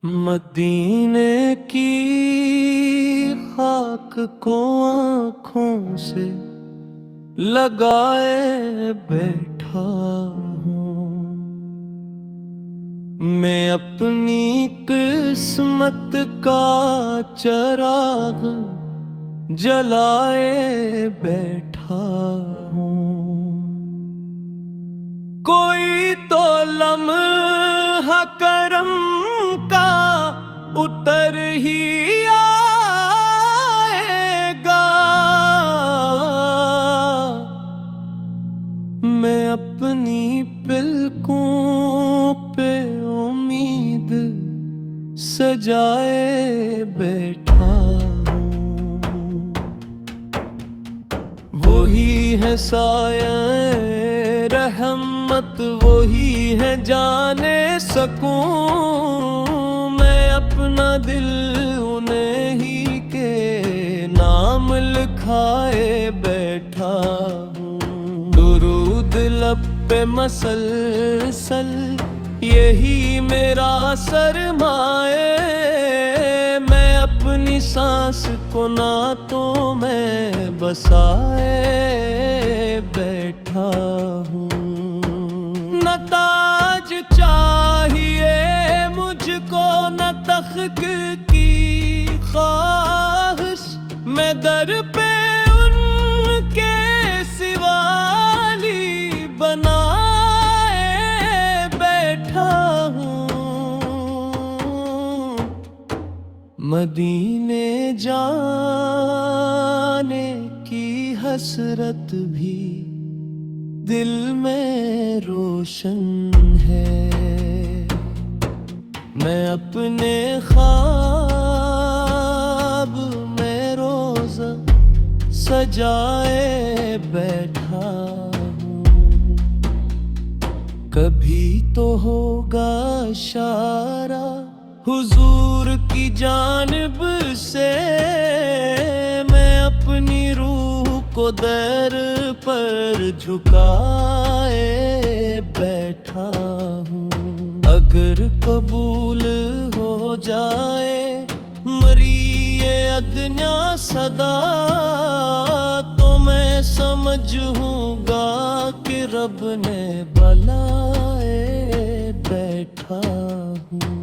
مدینے کی خاک کو آنکھوں سے لگائے بیٹھا ہوں، میں اپنی قسمت کا چراغ جلائے بیٹھا ہوں۔ کوئی تو لمحہ کرم کا اتر ہی آئے گا، میں اپنی پلکوں پہ امید سجائے بیٹھا ہوں۔ وہی ہے سایہ رحمت، وہی ہے جانے سکون، میں اپنا دل انہیں ہی کے نام لکھائے بیٹھا ہوں۔ درود لب پہ مسلسل یہی میرا سرمایہ، میں اپنی سانس کو نعتوں میں بسائے بیٹھا ہوں۔ نہ تاج چاہیے مجھ کو، نہ تخت کی خواہش، میں در پہ ان کے سوالی بنائے بیٹھا ہوں۔ مدینے جانے کی حسرت بھی دل میں روشن ہے، میں اپنے خواب میں روزہ سجائے بیٹھا ہوں۔ کبھی تو ہوگا اشارہ حضور کی جانب سے، میں اپنی روح کو در پر جھکائے بیٹھا ہوں۔ اگر قبول ہو جائے مری ادنیٰ صدا، تو میں سمجھوں گا کہ رب نے بلائے بیٹھا ہوں۔